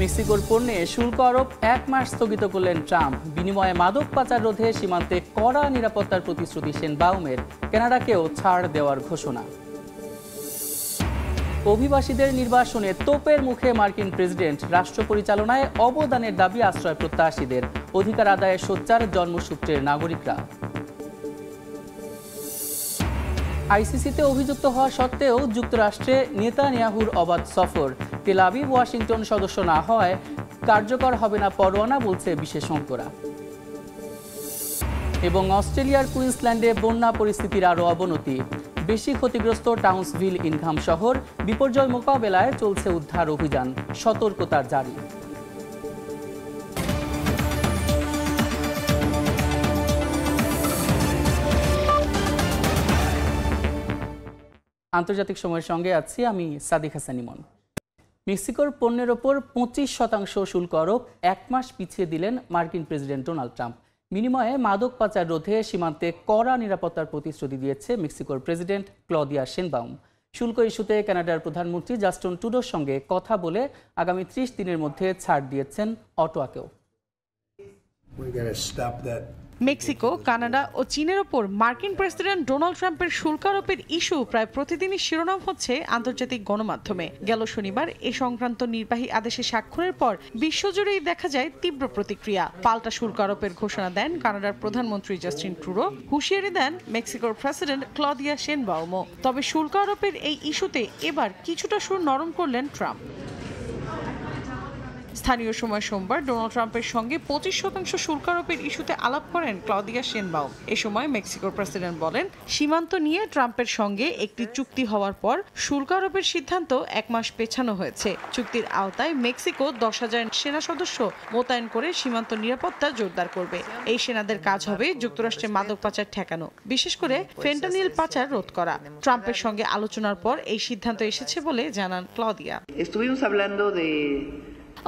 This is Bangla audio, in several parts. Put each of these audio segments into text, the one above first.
মেক্সিকোর পণ্যে শুল্ক আরোপ 1 মাস স্থগিত করলেন ট্রাম্প। বিনিময়ে মাদক পাচার রোধে সীমান্তে কড়া নিরাপত্তার প্রতিশ্রুতি শেনবাউমের। কানাডাকেও ছাড় দেওয়ার ঘোষণা। অভিবাসীদের নির্বাসনে তোপের মুখে মার্কিন প্রেসিডেন্ট। রাষ্ট্র পরিচালনায় অবদানের দাবি আশ্রয় প্রত্যাশীদের। অধিকার আদায়ে সোচ্চার জন্মসূত্রের নাগরিকরা। আইসিসিতে অভিযুক্ত হওয়া সত্ত্বেও যুক্তরাষ্ট্রে নেতানিয়াহুর অবাধ সফর। তেল আবিব ওয়াশিংটন সদস্য না হয় কার্যকর হবে না পরোয়ানা, বলছে বিশেষজ্ঞরা। এবং অস্ট্রেলিয়ার কুইন্সল্যান্ডে বন্যা পরিস্থিতির আরও অবনতি। বেশি ক্ষতিগ্রস্ত টাউন্সভিল ইনঘাম শহর। বিপর্যয় মোকাবেলায় চলছে উদ্ধার অভিযান, সতর্কতার জারি। আন্তর্জাতিক সময়ের সঙ্গে আছি আমি সাদিক হাসান ইমন। মেক্সিকোর পণ্যের ওপর 25% শুল্ক আরোপ 1 মাস পিছিয়ে দিলেন মার্কিন প্রেসিডেন্ট ডোনাল্ড ট্রাম্প। বিনিময়ে মাদক পাচার রোধে সীমান্তে কড়া নিরাপত্তার প্রতিশ্রুতি দিয়েছে মেক্সিকোর প্রেসিডেন্ট ক্লদিয়া শেনবাউম। শুল্ক ইস্যুতে কানাডার প্রধানমন্ত্রী জাস্টিন ট্রুডোর সঙ্গে কথা বলে আগামী 30 দিনের মধ্যে ছাড় দিয়েছেন অটোয়াকেও। মেক্সিকো, কানাডা ও চীনের ওপর মার্কিন প্রেসিডেন্ট ডোনাল্ড ট্রাম্পের শুল্ক আরোপের ইস্যু প্রায় প্রতিদিনই শিরোনাম হচ্ছে আন্তর্জাতিক গণমাধ্যমে। গেল শনিবার এ সংক্রান্ত নির্বাহী আদেশে স্বাক্ষরের পর বিশ্বজুড়েই দেখা যায় তীব্র প্রতিক্রিয়া। পাল্টা শুল্ক আরোপের ঘোষণা দেন কানাডার প্রধানমন্ত্রী জাস্টিন ট্রুডো, হুঁশিয়ারি দেন মেক্সিকোর প্রেসিডেন্ট ক্লদিয়া শেনবাউমও। তবে শুল্ক আরোপের এই ইস্যুতে এবার কিছুটা সুর নরম করলেন ট্রাম্প। স্থানীয় সময় সোমবার ডোনাল্ড ট্রাম্পের সঙ্গে 25% শুল্ক আরোপের ইস্যুতে আলাপ করেন ক্লদিয়া শেনবাউম। এ সময় মেক্সিকোর প্রেসিডেন্ট বলেন, সীমান্ত নিয়ে ট্রাম্পের সঙ্গে একটি চুক্তি হওয়ার পর শুল্ক আরোপের সিদ্ধান্ত 1 মাস পেছানো হয়েছে। চুক্তির আওতায় মেক্সিকো 10,000 সেনা সদস্য মোতায়েন করে সীমান্ত নিরাপত্তা জোরদার করবে। এই সেনাদের কাজ হবে যুক্তরাষ্ট্রে মাদক পাচার ঠেকানো, বিশেষ করে ফেন্টানিল পাচার রোধ করা। ট্রাম্পের সঙ্গে আলোচনার পর এই সিদ্ধান্ত এসেছে বলে জানান ক্লদিয়া।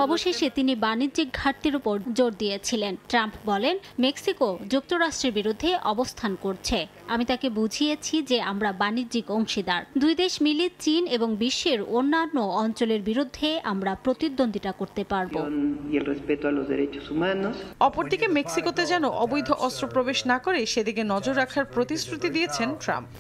অবশেষে তিনি বাণিজ্যিক ঘাটতির উপর জোর দিয়েছিলেন। ট্রাম্প বলেন, মেক্সিকো যুক্তরাষ্ট্রের বিরুদ্ধে অবস্থান করছে। আমি তাকে বুঝিয়েছি যে আমরা বাণিজ্যিক অংশীদার। দুই দেশ মিলে চীন এবং বিশ্বের অন্যান্য অঞ্চলের বিরুদ্ধে আমরা প্রতিদ্বন্দ্বিতা করতে পারব। অপরদিকে মেক্সিকোতে যেন অবৈধ অস্ত্র প্রবেশ না করে সেদিকে নজর রাখার প্রতিশ্রুতি দিয়েছেন ট্রাম্প।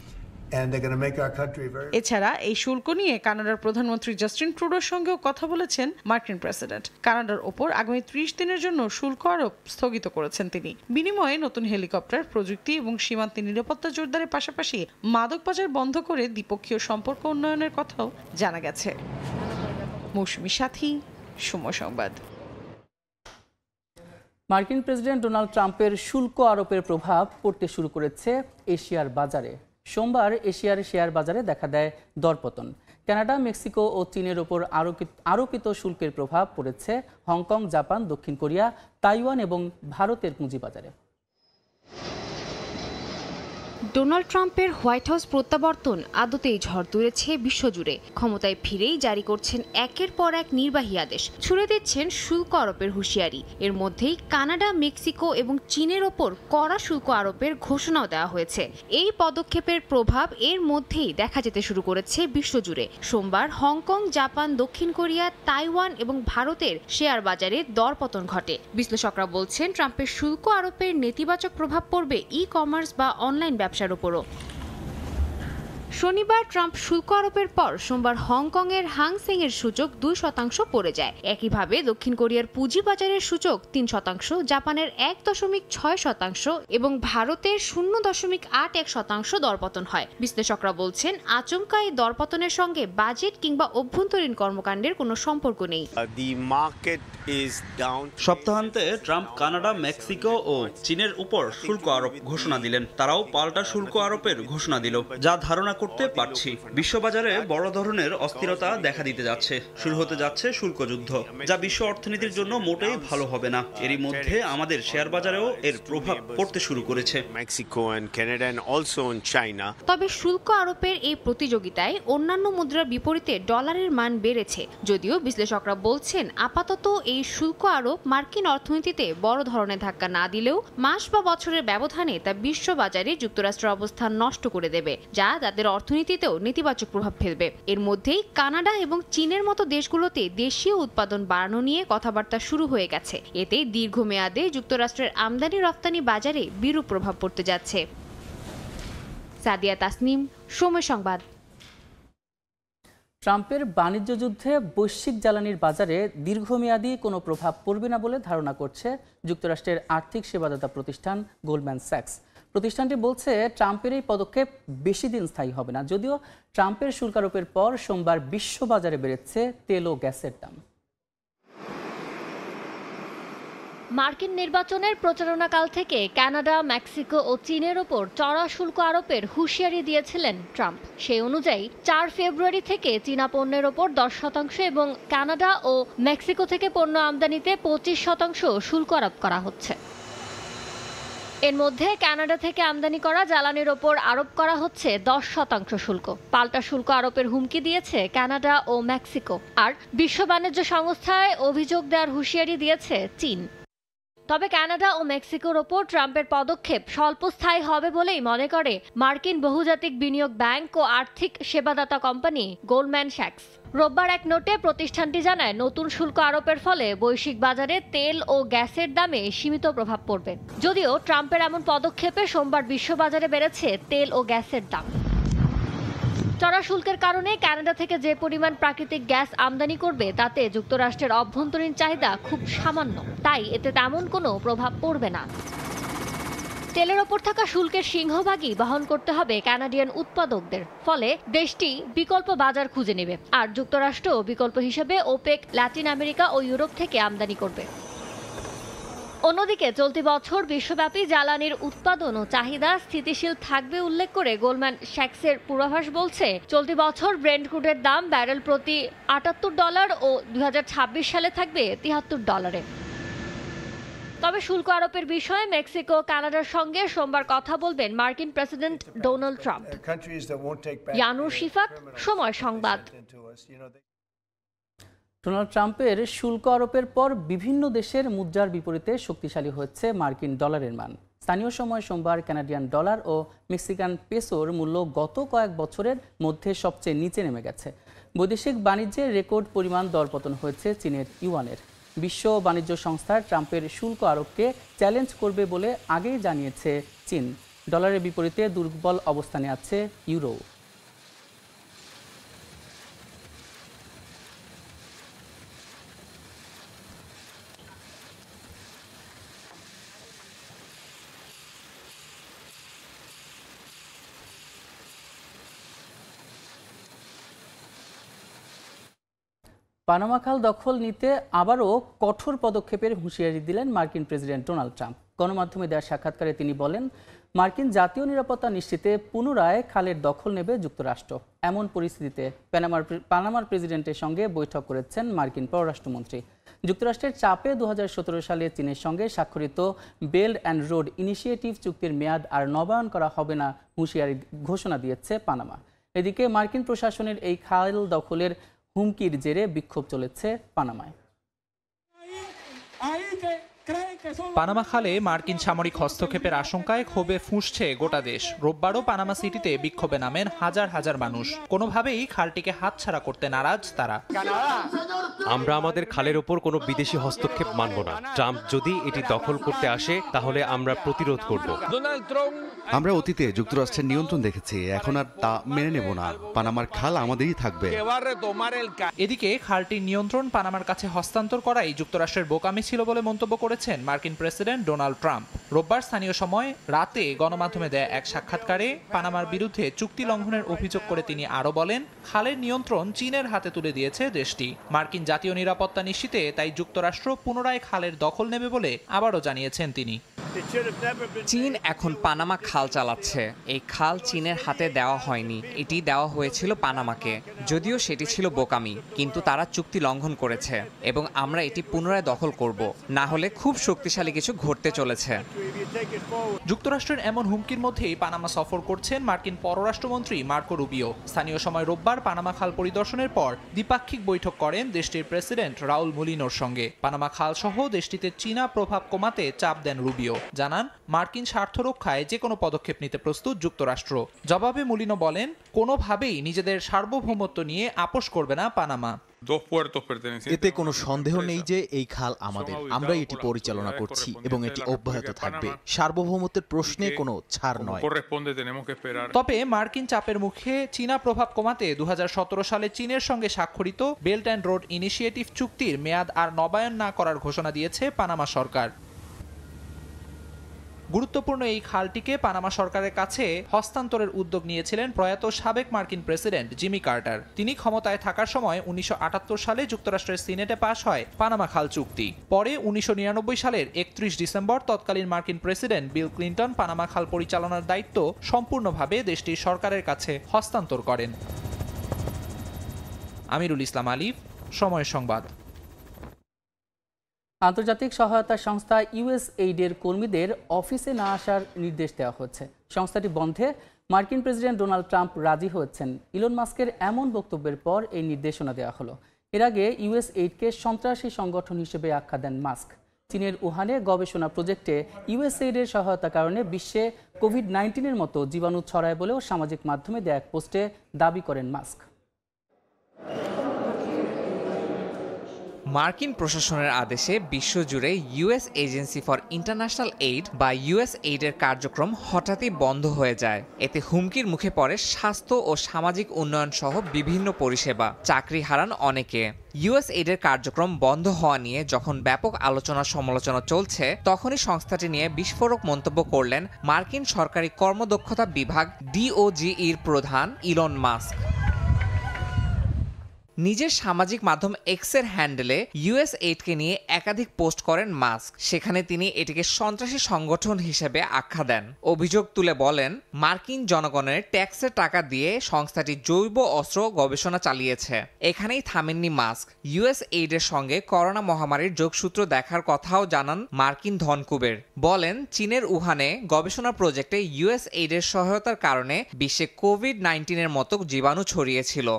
এছাড়া এই শুল্ক নিয়ে কানাডার প্রধানমন্ত্রী জাস্টিন ট্রুডোর সঙ্গেও কথা বলেছেন মার্কিন প্রেসিডেন্ট। কানাডার ওপর আগামী 30 দিনের জন্য শুল্ক আরোপ স্থগিত করেছেন তিনি। বিনিময়ে নতুন হেলিকপ্টার, প্রযুক্তি এবং সীমান্তে নিরাপত্তা জোরদারের পাশাপাশি মাদক পাচার বন্ধ করে দ্বিপক্ষীয় সম্পর্ক উন্নয়নের কথাও জানা গেছে। মৌসুমী সাথী, সময় সংবাদ। মার্কিন প্রেসিডেন্ট ডোনাল্ড ট্রাম্পের শুল্ক আরোপের প্রভাব পড়তে শুরু করেছে এশিয়ার বাজারে। সোমবার এশিয়ার শেয়ার বাজারে দেখা দেয় দরপতন। কানাডা, মেক্সিকো ও চীনের ওপর আরোপিত শুল্কের প্রভাব পড়েছে হংকং, জাপান, দক্ষিণ কোরিয়া, তাইওয়ান এবং ভারতের পুঁজিবাজারে। ডোনাল্ড ট্রাম্পের হোয়াইট হাউস প্রত্যাবর্তন আদতেই ঝড় তুলেছে বিশ্বজুড়ে। ক্ষমতায় ফিরেই জারি করছেন একের পর এক নির্বাহী আদেশ, ছুড়ে দিচ্ছেন শুল্ক আরোপের হুঁশিয়ারি। এর মধ্যেই কানাডা, মেক্সিকো এবং চীনের ওপর কড়া শুল্ক আরোপের ঘোষণাও দেওয়া হয়েছে। এই পদক্ষেপের প্রভাব এর মধ্যেই দেখা যেতে শুরু করেছে বিশ্বজুড়ে। সোমবার হংকং, জাপান, দক্ষিণ কোরিয়া, তাইওয়ান এবং ভারতের শেয়ার বাজারে দরপতন ঘটে। বিশ্লেষকরা বলছেন, ট্রাম্পের শুল্ক আরোপের নেতিবাচক প্রভাব পড়বে ই কমার্স বা অনলাইন ব্যবসার উপরও। শনিবার ট্রাম্প শুল্ক আরোপের পর সোমবার হংকংয়ের হাংসেং এর সূচক 2% পড়ে যায়। একইভাবে দক্ষিণ কোরিয়ার পুঁজিবাজারের সূচক 3%, জাপানের 1.6% এবং ভারতের 0.81% দরপতন হয়। বিশ্লেষকরা বলছেন, আচমকা এই দরপতনের সঙ্গে বাজেট কিংবা অভ্যন্তরীণ কর্মকাণ্ডের কোনো সম্পর্ক নেই। সপ্তাহান্তে ট্রাম্প কানাডা, মেক্সিকো ও চীনের উপর শুল্ক আরোপ ঘোষণা দিলেন। তারাও পাল্টা শুল্ক আরোপের ঘোষণা দিল, যা ধারণা করতে পারছি বিশ্ববাজারে বড় ধরনের অস্থিরতা দেখা দিতে যাচ্ছে। শুরু হতে যাচ্ছে শুল্ক যুদ্ধ, যা বিশ্ব অর্থনীতির জন্য মোটেই ভালো হবে না। এরই মধ্যে আমাদের শেয়ার বাজারেও এর প্রভাব পড়তে শুরু করেছে। তবে শুল্ক আরোপের এই প্রতিযোগিতায় অন্যান্য মুদ্রার বিপরীতে ডলারের মান বেড়েছে। যদিও বিশ্লেষকরা বলছেন, আপাতত এই শুল্ক আরোপ মার্কিন অর্থনীতিতে বড় ধরনের ধাক্কা না দিলেও মাস বা বছরের ব্যবধানে তা বিশ্ববাজারে যুক্তরাষ্ট্রের অবস্থান নষ্ট করে দেবে, যা তাদের অর্থনীতিতেও নেতিবাচক প্রভাব ফেলবে। এর মধ্যেই কানাডা এবং চীনের মতো দেশগুলোতে দেশীয় উৎপাদন বাড়ানো নিয়ে কথাবার্তা শুরু হয়ে গেছে। এতে দীর্ঘমেয়াদে যুক্তরাষ্ট্রের আমদানি রপ্তানি বাজারে বিরূপ প্রভাব পড়তে যাচ্ছে। সাদিয়া তাসনিম, সময় সংবাদ। ট্রাম্পের বাণিজ্য যুদ্ধে বৈশ্বিক জ্বালানির বাজারে দীর্ঘমেয়াদী কোনো প্রভাব পড়বে না বলে ধারণা করছে যুক্তরাষ্ট্রের আর্থিক সেবাদাতা প্রতিষ্ঠান গোল্ডম্যান স্যাক্স। প্রতিষ্ঠানটি বলছে ট্রাম্পের এই পদক্ষেপ বেশি দিন স্থায়ী হবে না, যদিও ট্রাম্পের শুল্ক আরোপের পর সোমবার বিশ্ববাজারে বেড়েছে তেল ও গ্যাসের দাম। মার্কিন নির্বাচনের প্রচারণাকাল থেকে কানাডা, মেক্সিকো ও চীনের ওপর চড়া শুল্ক আরোপের হুঁশিয়ারি দিয়েছিলেন ট্রাম্প। সেই অনুযায়ী 4 ফেব্রুয়ারি থেকে চীনা পণ্যের ওপর 10% এবং কানাডা ও মেক্সিকো থেকে পণ্য আমদানিতে 25% শুল্ক আরোপ করা হচ্ছে। এর মধ্যে কানাডা থেকে আমদানি করা জ্বালানির ওপর আরোপ করা হচ্ছে 10% শুল্ক। পাল্টা শুল্ক আরোপের হুমকি দিয়েছে কানাডা ও মেক্সিকো। আর বিশ্ব বাণিজ্য সংস্থায় অভিযোগ দেওয়ার হুঁশিয়ারি দিয়েছে চীন। তবে কানাডা ও মেক্সিকোর ওপর ট্রাম্পের পদক্ষেপ স্বল্পস্থায়ী হবে বলেই মনে করে মার্কিন বহুজাতিক বিনিয়োগ ব্যাংক ও আর্থিক সেবাদাতা কোম্পানি গোল্ডম্যান স্যাক্স। রোববার এক নোটে প্রতিষ্ঠানটি জানায়, নতুন শুল্ক আরোপের ফলে বৈশ্বিক বাজারে তেল ও গ্যাসের দামে সীমিত প্রভাব পড়বে। যদিও ট্রাম্পের এমন পদক্ষেপে সোমবার বিশ্ববাজারে বেড়েছে তেল ও গ্যাসের দাম। চড়া শুল্কের কারণে কানাডা থেকে যে পরিমাণ প্রাকৃতিক গ্যাস আমদানি করবে তাতে যুক্তরাষ্ট্রের অভ্যন্তরীণ চাহিদা খুব সামান্য, তাই এতে তেমন কোনো প্রভাব পড়বে না। তেলের ওপর থাকা শুল্কের সিংহভাগই বহন করতে হবে কানাডিয়ান উৎপাদকদের, ফলে দেশটি বিকল্প বাজার খুঁজে নেবে। আর যুক্তরাষ্ট্র বিকল্প হিসেবে ওপেক, ল্যাটিন আমেরিকা ও ইউরোপ থেকে আমদানি করবে। অন্যদিকে চলতি বছর বিশ্বব্যাপী জ্বালানির উৎপাদন ও চাহিদা স্থিতিশীল থাকবে উল্লেখ করে গোল্ডম্যান স্যাক্সের পূর্বাভাস বলছে, চলতি বছর ব্রেন্ট ক্রুডের দাম ব্যারেল প্রতি $78 ও 2026 সালে থাকবে $73। তবে শুল্ক আরোপের বিষয়ে মেক্সিকো, কানাডার সঙ্গে সোমবার কথা বলবেন মার্কিন president Donald Trump. Yanur Shifat, সময় সংবাদ। ডোনাল্ড ট্রাম্পের শুল্ক আরোপের পর বিভিন্ন দেশের মুদ্রার বিপরীতে শক্তিশালী হচ্ছে মার্কিন ডলারের মান। স্থানীয় সময় সোমবার কানাডিয়ান ডলার ও মেক্সিকান পেসোর মূল্য গত কয়েক বছরের মধ্যে সবচেয়ে নিচে নেমে গেছে। বৈদেশিক বাণিজ্যে রেকর্ড পরিমাণ দরপতন হয়েছে চীনের ইউয়ানের। বিশ্ব বাণিজ্য সংস্থা ট্রাম্পের শুল্ক আরোপকে চ্যালেঞ্জ করবে বলে আগেই জানিয়েছে চীন। ডলারের বিপরীতে দুর্বল অবস্থানে আছে ইউরো। পানামা খাল দখল নিতে আবারও কঠোর পদক্ষেপের হুঁশিয়ারি দিলেন মার্কিন প্রেসিডেন্ট ডোনাল্ড ট্রাম্প। গণমাধ্যমে দেওয়া সাক্ষাৎকারে তিনি বলেন, মার্কিন জাতীয় নিরাপত্তা নিশ্চিতে পুনরায় খালের দখল নেবে যুক্তরাষ্ট্র। এমন পরিস্থিতিতে পানামার প্রেসিডেন্টের সঙ্গে বৈঠক করেছেন মার্কিন পররাষ্ট্রমন্ত্রী। যুক্তরাষ্ট্রের চাপে 2017 সালে চীনের সঙ্গে স্বাক্ষরিত বেল্ট অ্যান্ড রোড ইনিশিয়েটিভ চুক্তির মেয়াদ আর নবায়ন করা হবে না হুঁশিয়ারি ঘোষণা দিয়েছে পানামা। এদিকে মার্কিন প্রশাসনের এই খাল দখলের হুমকির জেরে বিক্ষোভ চলেছে পানামায়। পানামা খালে মার্কিন সামরিক হস্তক্ষেপের আশঙ্কায় ক্ষোভে ফুঁসছে গোটা দেশ। রোববারও পানামা সিটিতে বিক্ষোভে নামেন হাজার হাজার মানুষ। কোনোভাবেই খালটিকে হাতছাড়া করতে নারাজ তারা। আমরা আমাদের খালের ওপর কোনো বিদেশি হস্তক্ষেপ মানব না। ট্রাম্প যদি এটি দখল করতে আসে তাহলে আমরা প্রতিরোধ করব। আমরা অতীতে যুক্তরাষ্ট্রের নিয়ন্ত্রণ দেখেছি, এখন আর তা মেনে নেব না। পানামার খাল আমাদেরই থাকবে। এদিকে খালটির নিয়ন্ত্রণ পানামার কাছে হস্তান্তর করাই যুক্তরাষ্ট্রের বোকামি ছিল বলে মন্তব্য করেছেন মার্কিন প্রেসিডেন্ট ডোনাল্ড ট্রাম্প। রোববার স্থানীয় সময় রাতে গণমাধ্যমে দেয়া এক সাক্ষাৎকারে পানামার বিরুদ্ধে চুক্তি লঙ্ঘনের অভিযোগ করে তিনি আরও বলেন, খালের নিয়ন্ত্রণ চীনের হাতে তুলে দিয়েছে দেশটি। মার্কিন জাতীয় নিরাপত্তা নিশ্চিতে তাই যুক্তরাষ্ট্র পুনরায় খালের দখল নেবে বলে আবারও জানিয়েছেন তিনি। চীন এখন পানামা খাল চালাচ্ছে। এই খাল চীনের হাতে দেওয়া হয়নি, এটি দেওয়া হয়েছিল পানামাকে। যদিও সেটি ছিল বোকামি, কিন্তু তারা চুক্তি লঙ্ঘন করেছে এবং আমরা এটি পুনরায় দখল করব, না হলে খুব শক্তিশালী কিছু ঘটতে চলেছে। যুক্তরাষ্ট্রের এমন হুমকির মধ্যেই পানামা সফর করছেন মার্কিন পররাষ্ট্রমন্ত্রী মার্কো রুবিও। স্থানীয় সময় রোববার পানামা খাল পরিদর্শনের পর দ্বিপাক্ষিক বৈঠক করেন দেশটির প্রেসিডেন্ট রাউল মুলিনোর সঙ্গে। পানামা খাল সহ দেশটিতে চীনা প্রভাব কমাতে চাপ দেন রুবিও। জানান মার্কিন স্বার্থ রক্ষায় যে কোনো পদক্ষেপ নিতে প্রস্তুত যুক্তরাষ্ট্র। জবাবে মুলিনো বলেন, কোনোভাবেই নিজেদের সার্বভৌমত্ব নিয়ে আপোষ করবে না পানামা। এতে কোনো সন্দেহ নেই যে এই খাল আমাদের, আমরা এটি পরিচালনা করছি এবং এটি অব্যাহত থাকবে। সার্বভৌমত্বের প্রশ্নে কোনো ছাড় নয়। তবে মার্কিন চাপের মুখে চীনা প্রভাব কমাতে 2017 সালে চীনের সঙ্গে স্বাক্ষরিত বেল্ট অ্যান্ড রোড ইনিশিয়েটিভ চুক্তির মেয়াদ আর নবায়ন না করার ঘোষণা দিয়েছে পানামা সরকার। গুরুত্বপূর্ণ এই খালটিকে পানামা সরকারের কাছে হস্তান্তরের উদ্যোগ নিয়েছিলেন প্রয়াত সাবেক মার্কিন প্রেসিডেন্ট জিমি কার্টার। তিনি ক্ষমতায় থাকার সময় 1978 সালে যুক্তরাষ্ট্রের সিনেটে পাশ হয় পানামা খাল চুক্তি। পরে 1999 সালের 31 ডিসেম্বর তৎকালীন মার্কিন প্রেসিডেন্ট বিল ক্লিন্টন পানামা খাল পরিচালনার দায়িত্ব সম্পূর্ণভাবে দেশটির সরকারের কাছে হস্তান্তর করেন। আমিরুল ইসলাম আলিফ, সময় সংবাদ। আন্তর্জাতিক সহায়তা সংস্থা ইউএসএইডের কর্মীদের অফিসে না আসার নির্দেশ দেওয়া হচ্ছে। সংস্থাটি বন্ধে মার্কিন প্রেসিডেন্ট ডোনাল্ড ট্রাম্প রাজি হয়েছেন। ইলন মাস্কের এমন বক্তব্যের পর এই নির্দেশনা দেওয়া হলো। এর আগে ইউএসএইডকে সন্ত্রাসী সংগঠন হিসেবে আখ্যা দেন মাস্ক। চীনের উহানে গবেষণা প্রজেক্টে ইউএসএইডের সহায়তার কারণে বিশ্বে কোভিড-19-এর মতো জীবাণু ছড়ায় বলেও সামাজিক মাধ্যমে দেয়া এক পোস্টে দাবি করেন মাস্ক। মার্কিন প্রশাসনের আদেশে বিশ্বজুড়ে US agency for international aid বা ইউএসএইডের কার্যক্রম হঠাৎই বন্ধ হয়ে যায়। এতে হুমকির মুখে পড়ে স্বাস্থ্য ও সামাজিক উন্নয়ন সহ বিভিন্ন পরিষেবা, চাকরি হারান অনেকে। ইউএসএইডের কার্যক্রম বন্ধ হওয়া নিয়ে যখন ব্যাপক আলোচনা সমালোচনা চলছে, তখনই সংস্থাটি নিয়ে বিস্ফোরক মন্তব্য করলেন মার্কিন সরকারি কর্মদক্ষতা বিভাগ DOGE-র প্রধান ইলন মাস্ক। নিজের সামাজিক মাধ্যম এক্সের হ্যান্ডেলে ইউএসএইডকে নিয়ে একাধিক পোস্ট করেন মাস্ক। সেখানে তিনি এটিকে সন্ত্রাসী সংগঠন হিসেবে আখ্যা দেন। অভিযোগ তুলে বলেন, মার্কিন জনগণের ট্যাক্সের টাকা দিয়ে সংস্থাটি জৈব অস্ত্র গবেষণা চালিয়েছে। এখানেই থামেননি মাস্ক। ইউএসএইডের সঙ্গে করোনা মহামারীর যোগসূত্র দেখার কথাও জানান মার্কিন ধনকুবের। বলেন, চীনের উহানে গবেষণা প্রজেক্টে ইউএসএইডের সহায়তার কারণে বিশ্বে কোভিড-19-এর মতো জীবাণু ছড়িয়েছিল।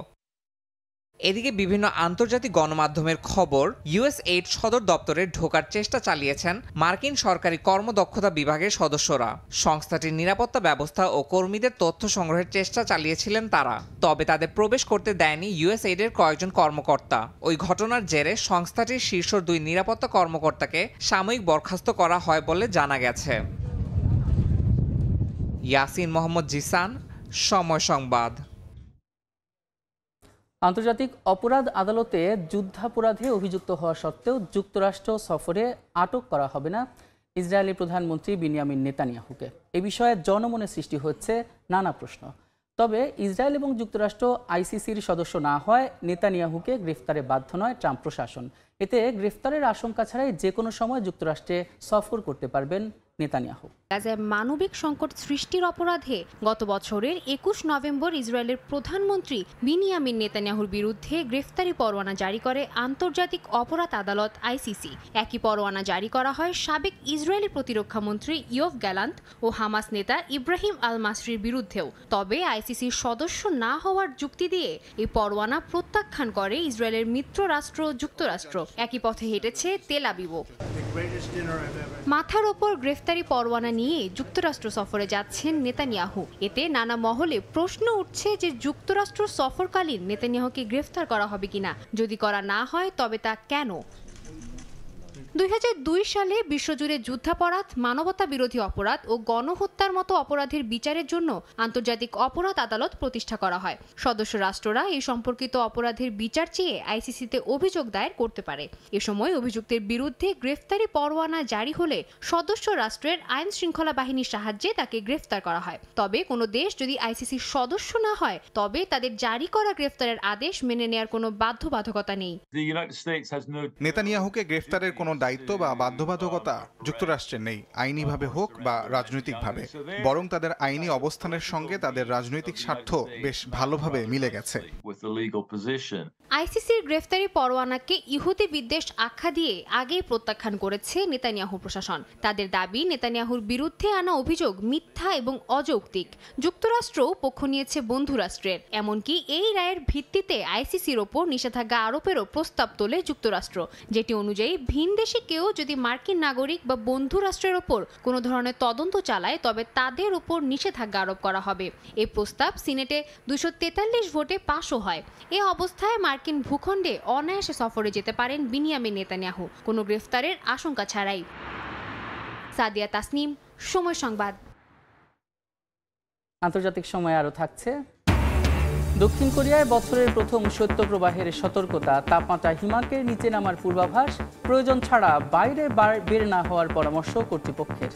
এদিকে বিভিন্ন আন্তর্জাতিক গণমাধ্যমের খবর, ইউএসএইড সদর দপ্তরে ঢোকার চেষ্টা চালিয়েছেন মার্কিন সরকারি কর্মদক্ষতা বিভাগের সদস্যরা। সংস্থাটির নিরাপত্তা ব্যবস্থা ও কর্মীদের তথ্য সংগ্রহের চেষ্টা চালিয়েছিলেন তারা। তবে তাদের প্রবেশ করতে দেয়নি ইউএসএইডের কয়েকজন কর্মকর্তা। ওই ঘটনার জেরে সংস্থাটির শীর্ষ 2 নিরাপত্তা কর্মকর্তাকে সাময়িক বরখাস্ত করা হয় বলে জানা গেছে। ইয়াসিন মোহাম্মদ জিসান, সময় সংবাদ। আন্তর্জাতিক অপরাধ আদালতে যুদ্ধাপরাধে অভিযুক্ত হওয়া সত্ত্বেও যুক্তরাষ্ট্র সফরে আটক করা হবে না ইসরায়েলি প্রধানমন্ত্রী বিনিয়ামিন নেতানিয়াহুকে। এ বিষয়ে জনমনে সৃষ্টি হচ্ছে নানা প্রশ্ন। তবে ইসরায়েল এবং যুক্তরাষ্ট্র আইসিসির সদস্য না হয় নেতানিয়াহুকে গ্রেফতারে বাধ্য নয় ট্রাম্প প্রশাসন। এতে গ্রেফতারের আশঙ্কা ছাড়াই যে কোনো সময় যুক্তরাষ্ট্রে সফর করতে পারবেন নেতানিয়াহু। গাজায় মানবিক সংকট সৃষ্টির অপরাধে গত বছরের 21 নভেম্বর ইসরায়েলের প্রধানমন্ত্রী বিনিয়ামিন নেতানিয়াহুর বিরুদ্ধে গ্রেফতারি পরোয়ানা জারি করে আন্তর্জাতিক অপরাধ আদালত আইসিসি। একই পরোয়ানা জারি করা হয় সাবেক ইসরায়েলি প্রতিরক্ষা মন্ত্রী ইয়োভ গ্যালান্ট ও হামাস নেতা ইব্রাহিম আল মাসরির বিরুদ্ধেও। তবে আইসিসির সদস্য না হওয়ার যুক্তি দিয়ে এই পরোয়ানা প্রত্যাখ্যান করে ইসরায়েলের মিত্র রাষ্ট্র যুক্তরাষ্ট্র। একই পথে হেঁটেছে তেল আবিবও। মাথার ওপর গ্রেফতারি পরোয়ানা নিয়ে যুক্তরাষ্ট্র সফরে যাচ্ছেন নেতানিয়াহু। এতে নানা মহলে প্রশ্ন উঠছে যে যুক্তরাষ্ট্র সফরকালীন নেতানিয়াহুকে গ্রেফতার করা হবে কিনা। যদি করা না হয় তবে তা কেন? 2002 সালে বিশ্বজুড়ে যুদ্ধাপরাধ, মানবতা বিরোধী অপরাধ ও গণহত্যার মতো অপরাধের বিচারের জন্য আন্তর্জাতিক অপরাধ আদালত প্রতিষ্ঠা করা হয়। সদস্য রাষ্ট্ররা এই সম্পর্কিত অপরাধের বিচার চেয়ে আইসিসিতে অভিযোগ দায়ের করতে পারে। এ সময় অভিযুক্তের বিরুদ্ধে গ্রেফতারি পরোয়ানা জারি হলে সদস্য রাষ্ট্রের আইন শৃঙ্খলা বাহিনীর সাহায্যে তাকে গ্রেফতার করা হয়। তবে কোনো দেশ যদি আইসিসির সদস্য না হয় তবে তাদের জারি করা গ্রেফতারের আদেশ মেনে নেওয়ার কোনো বাধ্যবাধকতা নেই। নেতানিয়াহুকে গ্রেফতারের কোনো দায়িত্ব বা বাধ্যবাধকতা যুক্তরাষ্ট্রের নেই, আইনিভাবে হোক বা রাজনৈতিকভাবে। বরং তাদের আইনি অবস্থানের সঙ্গে তাদের রাজনৈতিক স্বার্থ বেশ ভালোভাবে মিলে গেছে। আইসিসির গ্রেফতারি পরোয়ানাকে ইহুদি বিদ্বেষ আখ্যা দিয়ে আগেই প্রত্যাখ্যান করেছে নেতানিয়াহু প্রশাসন। তাদের দাবি, নেতানিয়াহুর বিরুদ্ধে আনা অভিযোগ মিথ্যা এবং অযৌক্তিক। যুক্তরাষ্ট্রও পক্ষ নিয়েছে বন্ধু রাষ্ট্রের। এমনকি এই রায়ের ভিত্তিতে আইসিসির ওপর নিষেধাজ্ঞা আরোপেরও প্রস্তাব তোলে যুক্তরাষ্ট্র, যেটি অনুযায়ী ভিন্ন দেশে কেউ যদি মার্কিন নাগরিক বা বন্ধু রাষ্ট্রের ওপর কোনো ধরনের তদন্ত চালায় তবে তাদের উপর নিষেধাজ্ঞা আরোপ করা হবে। এই প্রস্তাব সিনেটে 243 ভোটে পাশও হয়। এ অবস্থায় মার্কিন ভূখণ্ডে অনায়াসে সফরে যেতে পারেন বিনিয়ামিন নেতানিয়াহু কোনো গ্রেফতারের আশঙ্কা ছাড়াই। সাদিয়া তাসনিম, সময় সংবাদ। আন্তর্জাতিক সময় আরও থাকছে। দক্ষিণ কোরিয়ায় বছরের প্রথম শৈত্যপ্রবাহের সতর্কতা, তাপমাত্রা হিমাঙ্কের নিচে নামার পূর্বাভাস, প্রয়োজন ছাড়া বাইরে বের না হওয়ার পরামর্শ কর্তৃপক্ষের।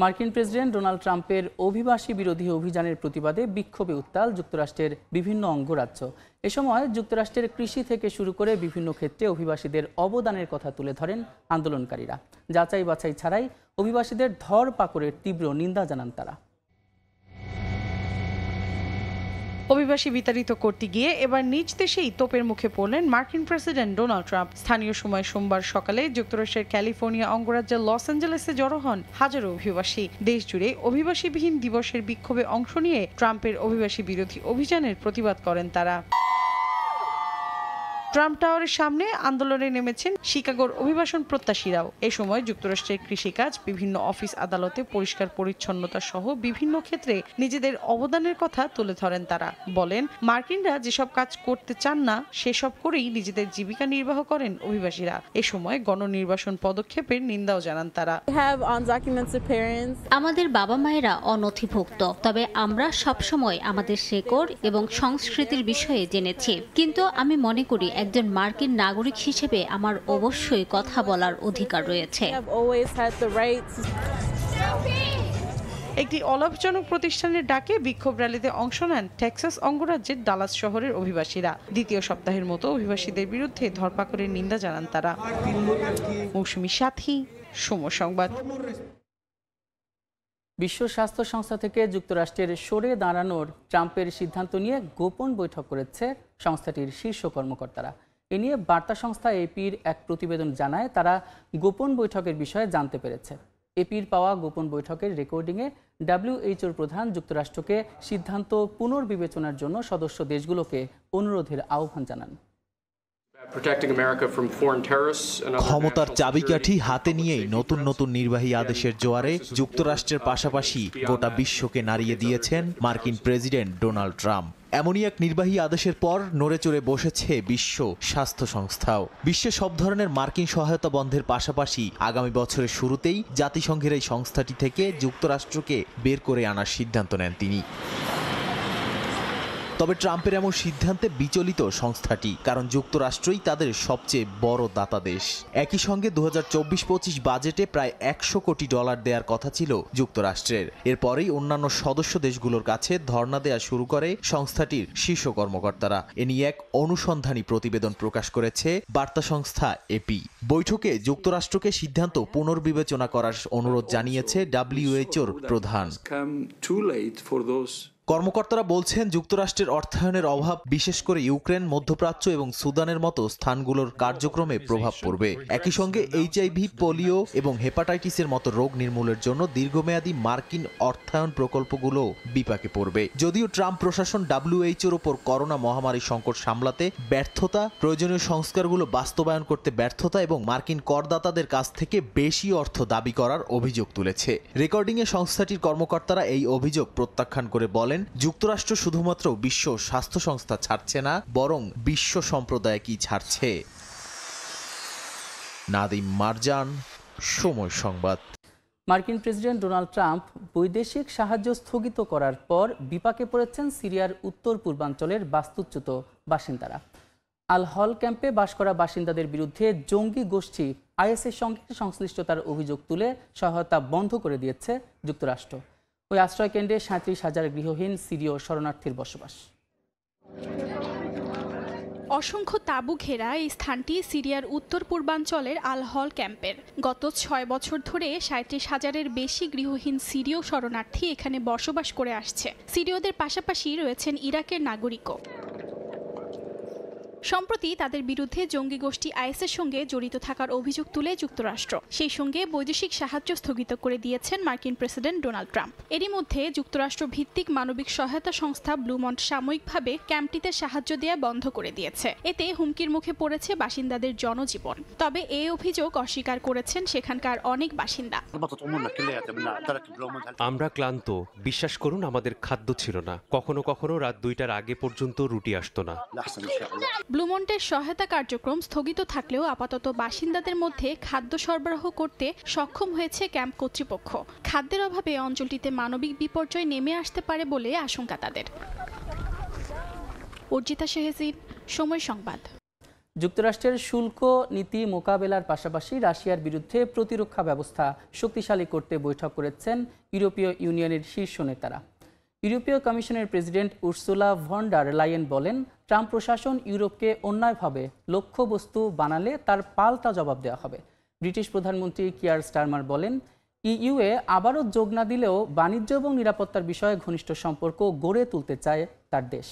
মার্কিন প্রেসিডেন্ট ডোনাল্ড ট্রাম্পের অভিবাসী বিরোধী অভিযানের প্রতিবাদে বিক্ষোভে উত্তাল যুক্তরাষ্ট্রের বিভিন্ন অঙ্গরাজ্য। এ সময় যুক্তরাষ্ট্রের কৃষি থেকে শুরু করে বিভিন্ন ক্ষেত্রে অভিবাসীদের অবদানের কথা তুলে ধরেন আন্দোলনকারীরা। যাচাই বাছাই ছাড়াই অভিবাসীদের ধরপাকড়ের তীব্র নিন্দা জানান তারা। অভিবাসী বিতাড়িত করতে গিয়ে এবার নিজ দেশেই তোপের মুখে পড়লেন মার্কিন প্রেসিডেন্ট ডোনাল্ড ট্রাম্প। স্থানীয় সময় সোমবার সকালে যুক্তরাষ্ট্রের ক্যালিফোর্নিয়া অঙ্গরাজ্যের লস অ্যাঞ্জেলেসে জড়ো হন হাজারো অভিবাসী। দেশ জুড়ে অভিবাসীবিহীন দিবসের বিক্ষোভে অংশ নিয়ে ট্রাম্পের অভিবাসী বিরোধী অভিযানের প্রতিবাদ করেন তারা। ট্রাম্প টাওয়ারের সামনে আন্দোলনে নেমেছেন শিকাগোর অভিবাসন প্রত্যাশীরাও। এ সময় যুক্তরাষ্ট্রের কৃষিকাজ, বিভিন্ন অফিস আদালতে পরিষ্কার পরিচ্ছন্নতা সহ বিভিন্ন ক্ষেত্রে নিজেদের অবদানের কথা তুলে ধরেন তারা। বলেন, মার্কিনরা যেসব কাজ করতে চান না সেসব করেই নিজেদের জীবিকা নির্বাহ করেন অভিবাসীরা। এ সময় গণনির্বাসন পদক্ষেপের নিন্দাও জানান তারা। আমাদের বাবা মায়েরা অনথিভুক্ত, তবে আমরা সবসময় আমাদের শেকড় এবং সংস্কৃতির বিষয়ে জেনেছি। কিন্তু আমি মনে করি একজন মার্কিন নাগরিক হিসেবে আমার অবশ্যই কথা বলার অধিকার রয়েছে। একটি অলাভজনক প্রতিষ্ঠানের ডাকে বিক্ষোভ র্যালিতে অংশ নেন টেক্সাস অঙ্গরাজ্যের ডালাস শহরের অভিবাসীরা। দ্বিতীয় সপ্তাহের মতো অভিবাসীদের বিরুদ্ধে ধরপাকড়ের নিন্দা জানান তারা। মৌসুমী সাথী, সময় সংবাদ। বিশ্ব স্বাস্থ্য সংস্থা থেকে যুক্তরাষ্ট্রের সরে দাঁড়ানোর ট্রাম্পের সিদ্ধান্ত নিয়ে গোপন বৈঠক করেছে সংস্থাটির শীর্ষ কর্মকর্তারা। এ নিয়ে বার্তা সংস্থা এপির এক প্রতিবেদন জানায়, তারা গোপন বৈঠকের বিষয়ে জানতে পেরেছে। এপির পাওয়া গোপন বৈঠকের রেকর্ডিংয়ে WHO প্রধান যুক্তরাষ্ট্রকে সিদ্ধান্ত পুনর্বিবেচনার জন্য সদস্য দেশগুলোকে অনুরোধের আহ্বান জানান। ক্ষমতার চাবিকাঠি হাতে নিয়েই নতুন নতুন নির্বাহী আদেশের জোয়ারে যুক্তরাষ্ট্রের পাশাপাশি গোটা বিশ্বকে নাড়িয়ে দিয়েছেন মার্কিন প্রেসিডেন্ট ডোনাল্ড ট্রাম্প। এমনই এক নির্বাহী আদেশের পর নড়েচড়ে বসেছে বিশ্ব স্বাস্থ্য সংস্থাও। বিশ্বে সব ধরনের মার্কিন সহায়তা বন্ধের পাশাপাশি আগামী বছরের শুরুতেই জাতিসংঘের এই সংস্থাটি থেকে যুক্তরাষ্ট্রকে বের করে আনার সিদ্ধান্ত নেন তিনি। তবে ট্রাম্পের এমন সিদ্ধান্তে বিচলিত সংস্থাটি, কারণ যুক্তরাষ্ট্রই তাদের সবচেয়ে বড় দাতা দেশ। একই সঙ্গে 2024-25 বাজেটে প্রায় $100 কোটি দেওয়ার কথা ছিল যুক্তরাষ্ট্রের। এরপরেই অন্যান্য সদস্য দেশগুলোর কাছে ধর্ণা দেয়া শুরু করে সংস্থাটির শীর্ষ কর্মকর্তারা। এ নিয়ে এক অনুসন্ধানী প্রতিবেদন প্রকাশ করেছে বার্তা সংস্থা এপি। বৈঠকে যুক্তরাষ্ট্রকে সিদ্ধান্ত পুনর্বিবেচনা করার অনুরোধ জানিয়েছে WHO প্রধান। কর্মকর্তারা বলছেন, যুক্তরাষ্ট্রের অর্থায়নের অভাব বিশেষ করে ইউক্রেন, মধ্যপ্রাচ্য এবং সুদানের মতো স্থানগুলোর কার্যক্রমে প্রভাব পড়বে। একই সঙ্গে HIV, পোলিও এবং হেপাটাইটিসের মতো রোগ নির্মূলের জন্য দীর্ঘমেয়াদী মার্কিন অর্থায়ন প্রকল্পগুলো বিপাকে পড়বে। যদিও ট্রাম্প প্রশাসন WHO উপর করোনা মহামারী সংকট সামলাতে ব্যর্থতা, প্রয়োজনীয় সংস্কারগুলো বাস্তবায়ন করতে ব্যর্থতা এবং মার্কিন করদাতাদের কাছ থেকে বেশি অর্থ দাবি করার অভিযোগ তুলেছে। রেকর্ডিংয়ে সংস্থাটির কর্মকর্তারা এই অভিযোগ প্রত্যাখ্যান করে বলেন, যুক্তরাষ্ট্র শুধুমাত্র বিশ্ব স্বাস্থ্য সংস্থা ছাড়ছে না, বরং বিশ্ব সম্প্রদায়কেই ছাড়ছে। নাদিম মারজান, সময় সংবাদ। মার্কিন প্রেসিডেন্ট ডোনাল্ড ট্রাম্প বৈদেশিক সাহায্য স্থগিত করার পর বিপাকে পড়েছেন সিরিয়ার উত্তর পূর্বাঞ্চলের বাস্তুচ্যুত বাসিন্দারা। আল হল ক্যাম্পে বাস করা বাসিন্দাদের বিরুদ্ধে জঙ্গি গোষ্ঠী IS-এর সঙ্গে সংশ্লিষ্টতার অভিযোগ তুলে সহায়তা বন্ধ করে দিয়েছে যুক্তরাষ্ট্র। ওই আশ্রয়কেন্দ্রে 37,000 গৃহহীন সিরীয় শরণার্থীর বসবাস। অসংখ্য তাঁবু ঘেরা এই স্থানটি সিরিয়ার উত্তর পূর্বাঞ্চলের আল হল ক্যাম্পের। গত 6 বছর ধরে 37,000-এর বেশি গৃহহীন সিরীয় শরণার্থী এখানে বসবাস করে আসছে। সিরীয়দের পাশাপাশি রয়েছেন ইরাকের নাগরিকও। সম্প্রতি তাদের বিরুদ্ধে জঙ্গি গোষ্ঠী আইএসের সঙ্গে জড়িত থাকার অভিযোগ তুলে যুক্তরাষ্ট্র সেই সঙ্গে বৈদেশিক সাহায্য স্থগিত করে দিয়েছেন মার্কিন প্রেসিডেন্ট ডোনাল্ড ট্রাম্প। এরই মধ্যে যুক্তরাষ্ট্র ভিত্তিক মানবিক সহায়তা সংস্থা ব্লুমন্ট সাময়িকভাবে ক্যাম্পটিতে সাহায্য দেয়া বন্ধ করে দিয়েছে। এতে হুমকির মুখে পড়েছে বাসিন্দাদের জনজীবন। তবে এই অভিযোগ অস্বীকার করেছেন সেখানকার অনেক বাসিন্দা। আমরা ক্লান্ত, বিশ্বাস করুন আমাদের খাদ্য ছিল না, কখনো কখনো রাত 2টার আগে পর্যন্ত রুটি আসতো না। ব্লুমন্টের সহায়তা কার্যক্রম স্থগিত থাকলেও আপাতত বাসিন্দাদের মধ্যে খাদ্য সরবরাহ করতে সক্ষম হয়েছে ক্যাম্প কর্তৃপক্ষ। খাদ্যের অভাবে অঞ্চলটিতে মানবিক বিপর্যয় নেমে আসতে পারে বলে আশঙ্কা তাদের। অর্জিতা শেহজিন, সময় সংবাদ। যুক্তরাষ্ট্রের শুল্ক নীতি মোকাবেলার পাশাপাশি রাশিয়ার বিরুদ্ধে প্রতিরক্ষা ব্যবস্থা শক্তিশালী করতে বৈঠক করেছেন ইউরোপীয় ইউনিয়নের শীর্ষ নেতারা। ইউরোপীয় কমিশনের president Ursula von der Leyen বলেন, ট্রাম্প প্রশাসন ইউরোপকে অন্যায়ভাবে লক্ষ্যবস্তু বানালে তার পাল্টা জবাব দেওয়া হবে। ব্রিটিশ প্রধানমন্ত্রী কিয়ার স্টারমার বলেন, ইইউয়ে আবারও যোগ না দিলেও বাণিজ্য এবং নিরাপত্তার বিষয়ে ঘনিষ্ঠ সম্পর্ক গড়ে তুলতে চায় তার দেশ।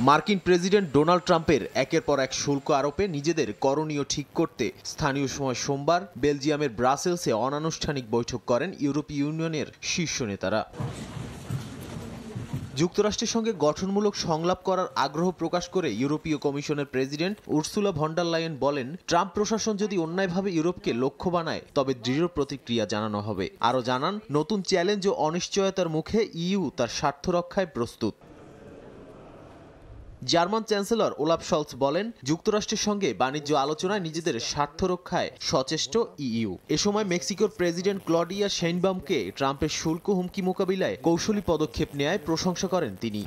মার্কিন প্রেসিডেন্ট ডোনাল্ড ট্রাম্পের একের পর এক শুল্ক আরোপে নিজেদের করণীয় ঠিক করতে স্থানীয় সময় সোমবার বেলজিয়ামের ব্রাসেলসে অনানুষ্ঠানিক বৈঠক করেন ইউরোপীয় ইউনিয়নের শীর্ষ নেতারা। যুক্তরাষ্ট্রের সঙ্গে গঠনমূলক সংলাপ করার আগ্রহ প্রকাশ করে ইউরোপীয় কমিশনের president Ursula von der Leyen বলেন, ট্রাম্প প্রশাসন যদি অন্যায়ভাবে ইউরোপকে লক্ষ্য বানায় তবে দৃঢ় প্রতিক্রিয়া জানানো হবে। আরও জানান, নতুন চ্যালেঞ্জ ও অনিশ্চয়তার মুখে ইইউ তার স্বার্থ রক্ষায় প্রস্তুত। জার্মান চ্যান্সেলর ওলাফ শলৎস বলেন, যুক্তরাষ্ট্রের সঙ্গে বাণিজ্য আলোচনায় নিজেদের স্বার্থ রক্ষায় সচেষ্ট ইইউ। এ সময় মেক্সিকোর প্রেসিডেন্ট ক্লডিয়া শেইনবাউমকে ট্রাম্পের শুল্ক হুমকি মোকাবিলায় কৌশলী পদক্ষেপ নেয়ায় প্রশংসা করেন তিনি।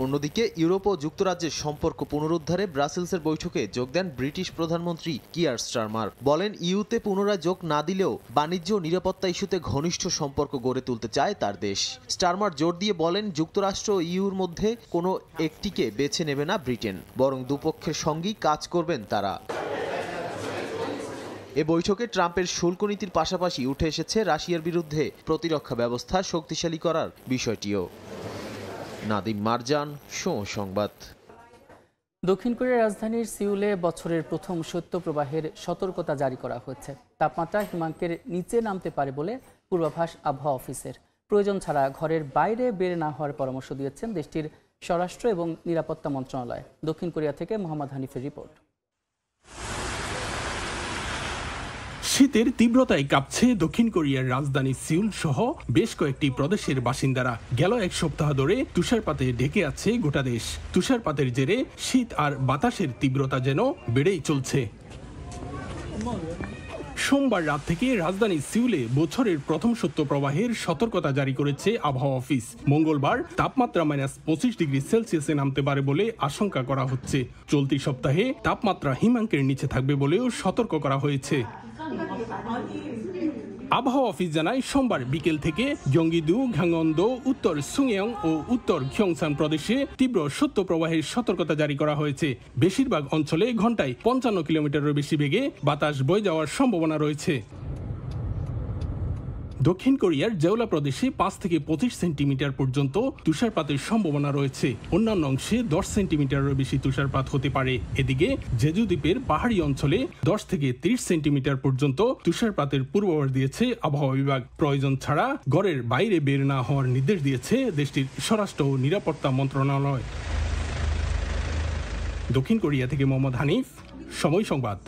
অন্যদিকে ইউরোপ ও যুক্তরাজ্যের সম্পর্ক পুনরুদ্ধারে ব্রাসেলসের বৈঠকে যোগ দেন ব্রিটিশ প্রধানমন্ত্রী কিয়ার স্টারমার। বলেন, ইউতে পুনরায় যোগ না দিলেও বাণিজ্য ও নিরাপত্তা ইস্যুতে ঘনিষ্ঠ সম্পর্ক গড়ে তুলতে চায় তার দেশ। স্টারমার জোর দিয়ে বলেন, যুক্তরাষ্ট্র ও ইউর মধ্যে কোনো একটিকে বেছে নেবে না ব্রিটেন, বরং দুপক্ষের সঙ্গেই কাজ করবেন তারা। এ বৈঠকে ট্রাম্পের শুল্ক নীতির পাশাপাশি উঠে এসেছে রাশিয়ার বিরুদ্ধে প্রতিরক্ষা ব্যবস্থা শক্তিশালী করার বিষয়টিও। নাদিম মারজান, সংবাদ। দক্ষিণ কোরিয়ার রাজধানীর সিউলে বছরের প্রথম শৈত্যপ্রবাহের সতর্কতা জারি করা হয়েছে। তাপমাত্রা হিমাঙ্কের নিচে নামতে পারে বলে পূর্বাভাস আবহাওয়া অফিসের। প্রয়োজন ছাড়া ঘরের বাইরে বের না হওয়ার পরামর্শ দিয়েছেন দেশটির স্বরাষ্ট্র এবং নিরাপত্তা মন্ত্রণালয়। দক্ষিণ কোরিয়া থেকে মোহাম্মদ হানিফের রিপোর্ট। শীতের তীব্রতায় কাঁপছে দক্ষিণ কোরিয়ার রাজধানী সিউল সহ বেশ কয়েকটি প্রদেশের বাসিন্দারা। গেল এক সপ্তাহ ধরে তুষারপাতে ঢেকে আছে গোটা দেশ। তুষারপাতের জেরে শীত আর বাতাসের তীব্রতা যেন বেড়েই চলছে। সোমবার রাত থেকে রাজধানী সিউলে বছরের প্রথম শৈত্যপ্রবাহের সতর্কতা জারি করেছে আবহাওয়া অফিস। মঙ্গলবার তাপমাত্রা -25 ডিগ্রি সেলসিয়াসে নামতে পারে বলে আশঙ্কা করা হচ্ছে। চলতি সপ্তাহে তাপমাত্রা হিমাঙ্কের নিচে থাকবে বলেও সতর্ক করা হয়েছে। আবহাওয়া অফিস জানায়, সোমবার বিকেল থেকে গংগিদু, ঘাংওন্দো, উত্তর সুংয়ং ও উত্তর গিয়ংসান প্রদেশে তীব্র শৈত্যপ্রবাহের সতর্কতা জারি করা হয়েছে। বেশিরভাগ অঞ্চলে ঘন্টায় 55 কিলোমিটারের বেশি বেগে বাতাস বয়ে যাওয়ার সম্ভাবনা রয়েছে। দক্ষিণ কোরিয়ার জেওলা প্রদেশে 5 থেকে 25 সেন্টিমিটার পর্যন্ত তুষারপাতের সম্ভাবনা রয়েছে। অন্যান্য অংশে 10 সেন্টিমিটারের বেশি তুষারপাত হতে পারে। এদিকে জেজু দ্বীপের পাহাড়ি অঞ্চলে 10 থেকে 30 সেন্টিমিটার পর্যন্ত তুষারপাতের পূর্বাভাস দিয়েছে আবহাওয়া বিভাগ। প্রয়োজন ছাড়া ঘরের বাইরে বের না হওয়ার নির্দেশ দিয়েছে দেশটির স্বরাষ্ট্র ও নিরাপত্তা মন্ত্রণালয়। দক্ষিণ কোরিয়া থেকে মোহাম্মদ হানিফ, সময় সংবাদ।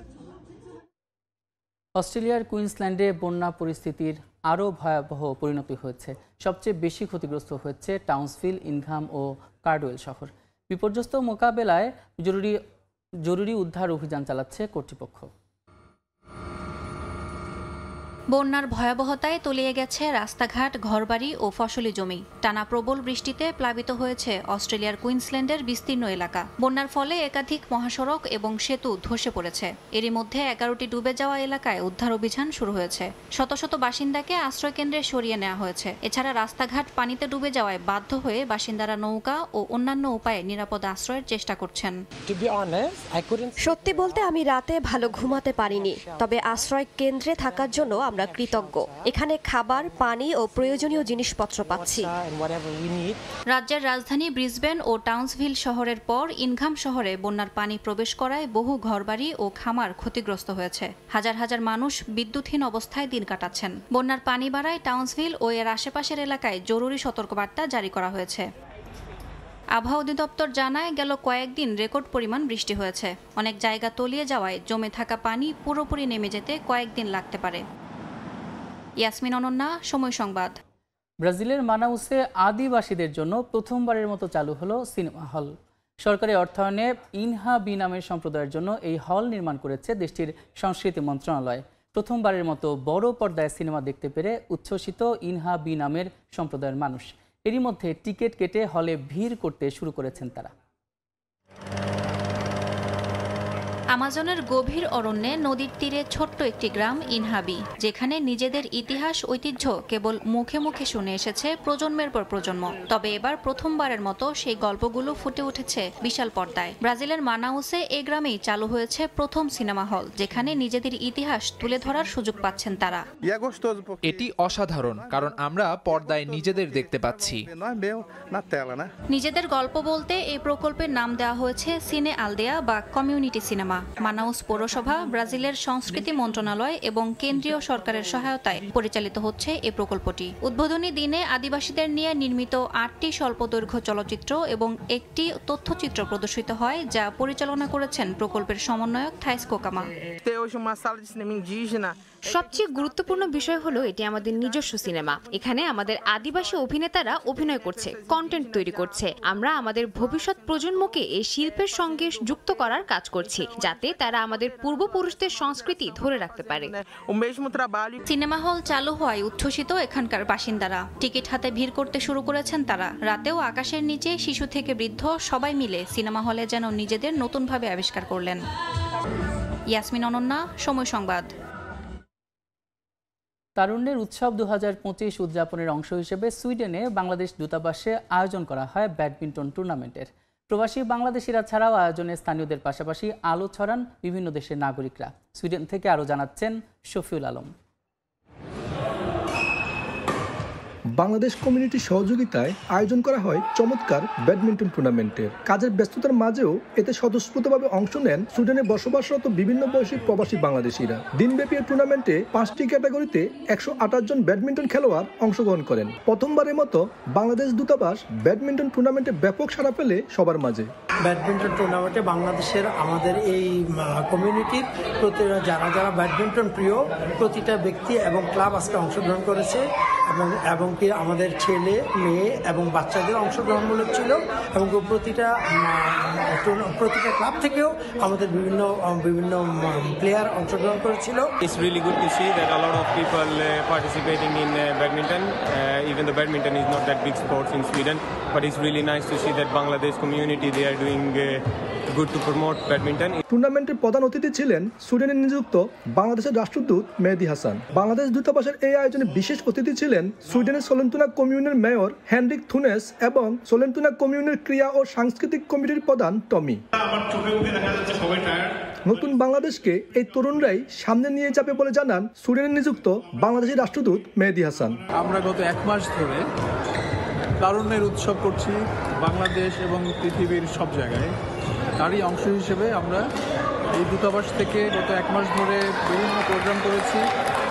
অস্ট্রেলিয়ার কুইন্সল্যান্ডে বন্যা পরিস্থিতির আরও ভয়াবহ পরিণতি হয়েছে। সবচেয়ে বেশি ক্ষতিগ্রস্ত হয়েছে টাউন্সভিল, ইনঘাম ও কার্ডওয়েল শহর। বিপর্যস্ত মোকাবেলায় জরুরি উদ্ধার অভিযান চালাচ্ছে কর্তৃপক্ষ। বন্যার ভয়াবহতায় তলিয়ে গেছে রাস্তাঘাট, ঘরবাড়ি ও ফসলি জমি। টানা প্রবল বৃষ্টিতে প্লাবিত হয়েছে অস্ট্রেলিয়ার কুইন্সল্যান্ডের বিস্তীর্ণ এলাকা। বন্যার ফলে একাধিক মহাসড়ক এবং সেতু ধসে পড়েছে। এরই মধ্যে 11টি ডুবে যাওয়া এলাকায় উদ্ধার অভিযান শুরু হয়েছে। শত শত বাসিন্দাকে আশ্রয়কেন্দ্রে সরিয়ে নেওয়া হয়েছে। এছাড়া রাস্তাঘাট পানিতে ডুবে যাওয়ায় বাধ্য হয়ে বাসিন্দারা নৌকা ও অন্যান্য উপায়ে নিরাপদ আশ্রয়ের চেষ্টা করছেন। সত্যি বলতে আমি রাতে ভালো ঘুমাতে পারিনি, তবে আশ্রয় কেন্দ্রে থাকার জন্য আমরা কৃতজ্ঞ। এখানে খাবার, পানি ও প্রয়োজনীয় জিনিসপত্র পাচ্ছি। রাজ্যের রাজধানী ব্রিসবেন ও টাউন্সভিল শহরের পর ইনঘাম শহরে বন্যার পানি প্রবেশ করায় বহু ঘরবাড়ি ও খামার ক্ষতিগ্রস্ত হয়েছে। হাজার হাজার মানুষ বিদ্যুৎহীন অবস্থায় দিন কাটাচ্ছেন। বন্যার পানি বাড়ায় টাউন্সভিল ও এর আশেপাশের এলাকায় জরুরি সতর্কবার্তা জারি করা হয়েছে। আবহাওয়া অধিদপ্তর জানায়, গেল কয়েকদিন রেকর্ড পরিমাণ বৃষ্টি হয়েছে। অনেক জায়গা তলিয়ে যাওয়ায় জমে থাকা পানি পুরোপুরি নেমে যেতে কয়েকদিন লাগতে পারে। ইয়াসমিন অনন্যা, সময় সংবাদ। ব্রাজিলের মানাউসে আদিবাসীদের জন্য প্রথমবারের মতো চালু হলো সিনেমা হল। সরকারি অর্থায়নে ইনহা বি নামের সম্প্রদায়ের জন্য এই হল নির্মাণ করেছে দেশটির সংস্কৃতি মন্ত্রণালয়। প্রথমবারের মতো বড় পর্দায় সিনেমা দেখতে পেরে উচ্ছ্বসিত ইনহা বি নামের সম্প্রদায়ের মানুষ। এরই মধ্যে টিকিট কেটে হলে ভিড় করতে শুরু করেছেন তারা। আমাজনের গভীর অরণ্যে নদীর তীরে ছোট্ট একটি গ্রাম ইনহাবি, যেখানে নিজেদের ইতিহাস ঐতিহ্য কেবল মুখে মুখে শুনে এসেছে প্রজন্মের পর প্রজন্ম। তবে এবার প্রথমবারের মতো সেই গল্পগুলো ফুটে উঠেছে বিশাল পর্দায়। ব্রাজিলের মানাউসে এই গ্রামেই চালু হয়েছে প্রথম সিনেমা হল, যেখানে নিজেদের ইতিহাস তুলে ধরার সুযোগ পাচ্ছেন তারা। এটি অসাধারণ, কারণ আমরা পর্দায় নিজেদের দেখতে পাচ্ছি। নিজেদের গল্প বলতে এই প্রকল্পের নাম দেওয়া হয়েছে সিনে আলদেয়া বা কমিউনিটি সিনেমা। মানাউস পৌরসভা, ব্রাজিলের সংস্কৃতি মন্ত্রণালয় এবং কেন্দ্রীয় সরকারের সহায়তায় পরিচালিত হচ্ছে এই প্রকল্পটি। উদ্বোধনী দিনে আদিবাসীদের নিয়ে নির্মিত 8টি স্বল্পদৈর্ঘ্য চলচ্চিত্র এবং একটি তথ্যচিত্র প্রদর্শিত হয়, যা পরিচালনা করেছেন প্রকল্পের সমন্বয়ক থাইস কোকামা। সবচেয়ে গুরুত্বপূর্ণ বিষয় হলো এটি আমাদের নিজস্ব সিনেমা। এখানে আমাদের আদিবাসী অভিনেতারা অভিনয় করছে, কন্টেন্ট তৈরি করছে। আমরা আমাদের ভবিষ্যৎ প্রজন্মকে এই শিল্পের সঙ্গে যুক্ত করার কাজ করছি, যাতে তারা আমাদের পূর্বপুরুষদের সংস্কৃতি ধরে রাখতে পারে। সিনেমা হল চালু হওয়ায় উচ্ছ্বসিত এখানকার বাসিন্দারা। টিকিট হাতে ভিড় করতে শুরু করেছেন তারা। রাতেও আকাশের নিচে শিশু থেকে বৃদ্ধ সবাই মিলে সিনেমা হলে যেন নিজেদের নতুনভাবে আবিষ্কার করলেন। ইয়াসমিন অনন্যা, সময় সংবাদ। তারুণ্যের উৎসব 2025 উদযাপনের অংশ হিসেবে সুইডেনে বাংলাদেশ দূতাবাসে আয়োজন করা হয় ব্যাডমিন্টন টুর্নামেন্টের। প্রবাসী বাংলাদেশিরা ছাড়াও আয়োজনে স্থানীয়দের পাশাপাশি আলো ছড়ান বিভিন্ন দেশের নাগরিকরা। সুইডেন থেকে আরও জানাচ্ছেন শফিউল আলম। বাংলাদেশ কমিউনিটির সহযোগিতায় আয়োজন করা হয় চমৎকার ব্যাডমিন্টন টুর্নামেন্টের। কাজের ব্যস্ততার মাঝেও এতে স্বতঃস্ফূর্তভাবে অংশ নেন সুইডেনে বসবাসরত বিভিন্ন বয়সী প্রবাসী বাংলাদেশিরা। দিনব্যাপী টুর্নামেন্টে 5টি ক্যাটাগরিতে 128 জন ব্যাডমিন্টন খেলোয়াড় অংশগ্রহণ করেন। প্রথমবারের মতো বাংলাদেশ দূতাবাস ব্যাডমিন্টন টুর্নামেন্টে ব্যাপক সাড়া পেলে সবার মাঝে। ব্যাডমিন্টন টুর্নামেন্টে বাংলাদেশের আমাদের এই কমিউনিটির প্রতি যারা ব্যাডমিন্টন প্রিয় প্রতিটা ব্যক্তি এবং ক্লাব আজকে অংশগ্রহণ করেছে এবং কি আমাদের ছেলে মেয়ে এবং বাচ্চাদের অংশগ্রহণমূলক ছিল এবং প্রতিটা ক্লাব থেকেও আমাদের বিভিন্ন প্লেয়ার অংশগ্রহণ করেছিল। It's really good to see that a lot of people participating in badminton. Even though badminton is not that big sport in Sweden, but it's really nice to see that Bangladesh community they are doing good to promote badminton. টুর্নামেন্টের প্রধান অতিথি ছিলেন সুইডেনে নিযুক্ত বাংলাদেশের রাষ্ট্রদূত মেহেদী হাসান। বাংলাদেশ দূতাবাসের এই আয়োজনে বিশেষ অতিথি ছিলেন সুইডেনের সোলেন্তুনা কমিউনের মেয়র হেনরিক থুনেস এবং সোলেন্তুনা কমিউনের ক্রীড়া ও সাংস্কৃতিক কমিটির প্রধান টমি। নতুন বাংলাদেশকে এই তরুণরাই সামনে নিয়ে যাবে বলে জানান সুইডেনে নিযুক্ত বাংলাদেশের রাষ্ট্রদূত মেহেদী হাসান। আমরা গত 1 মাস ধরে তারুণ্যের উৎসব করছি বাংলাদেশ এবং পৃথিবীর সব জায়গায়। তারই অংশ হিসেবে আমরা এই দূতাবাস থেকে গত 1 মাস ধরে বিভিন্ন প্রোগ্রাম করেছি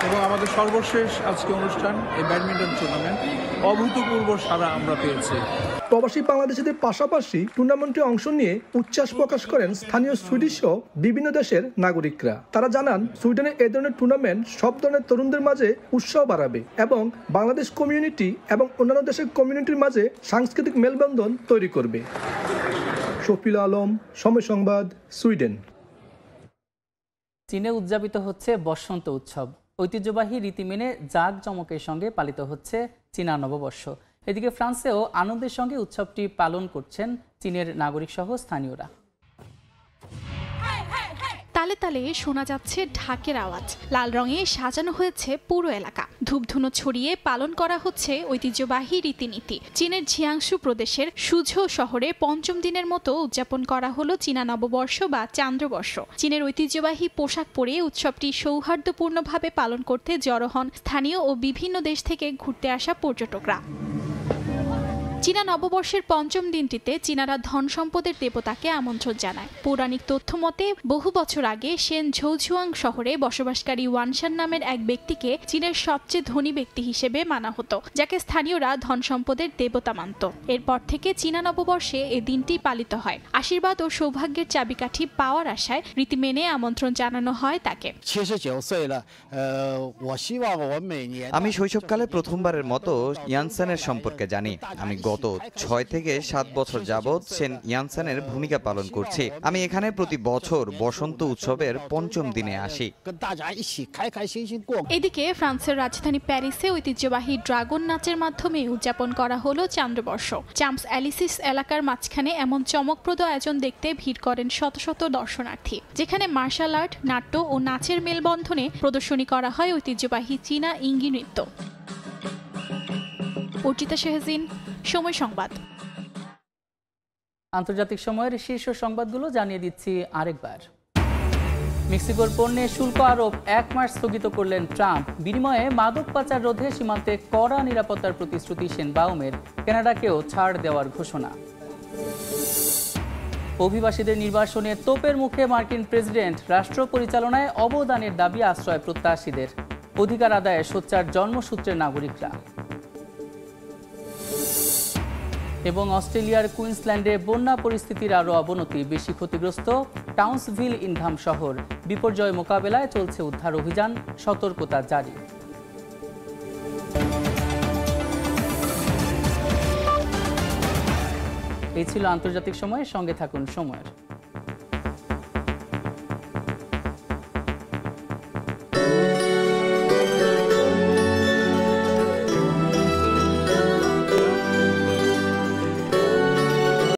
এবং আমাদের সর্বশেষ আজকে অনুষ্ঠান এই ব্যাডমিন্টন টুর্নামেন্ট অভূতপূর্ব সাড়া আমরা পেয়েছি। প্রবাসী বাংলাদেশিদের পাশাপাশি টুর্নামেন্টে অংশ নিয়ে উচ্ছ্বাস প্রকাশ করেন স্থানীয় সুইডিশ ও বিভিন্ন দেশের নাগরিকরা। তারা জানান সুইডেনে এই ধরনের টুর্নামেন্ট সব ধরনের তরুণদের মাঝে উৎসাহ বাড়াবে এবং বাংলাদেশ কমিউনিটি এবং অন্যান্য দেশের কমিউনিটির মাঝে সাংস্কৃতিক মেলবন্ধন তৈরি করবে। শফিউল আলম, সময় সংবাদ, সুইডেন। চীনে উদযাপিত হচ্ছে বসন্ত উৎসব। ঐতিহ্যবাহী রীতি মেনে জাঁকজমকের সঙ্গে পালিত হচ্ছে চীনা নববর্ষ। এদিকে ফ্রান্সেও আনন্দের সঙ্গে উৎসবটি পালন করছেন চীনের নাগরিক সহ স্থানীয়রা। তালে তালে শোনা যাচ্ছে ঢাকের আওয়াজ। লাল রঙে সাজানো হয়েছে পুরো এলাকা। ধূপধুনো ছড়িয়ে পালন করা হচ্ছে ঐতিহ্যবাহী রীতিনীতি। চীনের ঝিয়াংশু প্রদেশের সুঝৌ শহরে পঞ্চম দিনের মতো উদযাপন করা হলো চীনা নববর্ষ বা চান্দ্রবর্ষ। চীনের ঐতিহ্যবাহী পোশাক পরে উৎসবটি সৌহার্দ্যপূর্ণভাবে পালন করতে জড়ো হন স্থানীয় ও বিভিন্ন দেশ থেকে ঘুরতে আসা পর্যটকরা। চীনা নববর্ষের পঞ্চম দিনটিতে চীনারা ধন সম্পদের দেবতাকে আমন্ত্রণ জানায়। পৌরাণিক তথ্য মতে বহু বছর আগে সেন ঝৌঝুয়াং শহরে বসবাসকারী ওয়ানশান নামের এক ব্যক্তিকে চীনের সবচেয়ে ধনী ব্যক্তি হিসেবে মানা হতো, যাকে স্থানীয়রা ধন সম্পদের দেবতা মানত। এরপর থেকে চীনা নববর্ষে এ দিনটি পালিত হয়। আশীর্বাদ ও সৌভাগ্যের চাবিকাঠি পাওয়ার আশায় রীতি মেনে আমন্ত্রণ জানানো হয় তাকে। আমি শৈশবকালে প্রথমবারের মতো ইয়ানসানের সম্পর্কে জানি। আমি গত 6 থেকে 7 বছর যাবৎ সেন ইয়ানসানের ভূমিকা পালন করছি। আমি এখানে প্রতি বছর বসন্ত উৎসবের পঞ্চম দিনে আসি। এদিকে ফ্রান্সের রাজধানী প্যারিসে ঐতিহ্যবাহী ড্রাগন নাচের মাধ্যমে উদযাপন করা হলো চান্দ্রবর্ষ। চাম্পস অ্যালিসিস এলাকার মাঝখানে এমন চমকপ্রদ আয়োজন দেখতে ভিড় করেন শত শত দর্শনার্থী, যেখানে মার্শাল আর্ট, নাট্য ও নাচের মেলবন্ধনে প্রদর্শনী করা হয় ঐতিহ্যবাহী চীনা ইঙ্গি নৃত্য। অর্চিতা শেহজিন, সময় সংবাদ। আন্তর্জাতিক সময়ের শীর্ষ সংবাদগুলো জানিয়ে দিচ্ছি আরেকবার। মেক্সিকোর পণ্যে শুল্ক আরোপ 1 মাস স্থগিত করলেন ট্রাম্প। বিনিময়ে মাদক পাচার রোধে সীমান্তে কড়া নিরাপত্তার প্রতিশ্রুতি শেনবাউমের। কানাডাকেও ছাড় দেওয়ার ঘোষণা। অভিবাসীদের নির্বাসনে তোপের মুখে মার্কিন প্রেসিডেন্ট। রাষ্ট্র পরিচালনায় অবদানের দাবি আশ্রয় প্রত্যাশীদের। অধিকার আদায়ে সোচ্চার জন্মসূত্রের নাগরিকরা। এবং অস্ট্রেলিয়ার কুইন্সল্যান্ডে বন্যা পরিস্থিতির আরও অবনতি। বেশি ক্ষতিগ্রস্ত টাউন্সভিল ইনঘাম শহর। বিপর্যয় মোকাবেলায় চলছে উদ্ধার অভিযান, সতর্কতা জারি। এই ছিল আন্তর্জাতিক সময়ের সঙ্গে থাকুন সময়ের।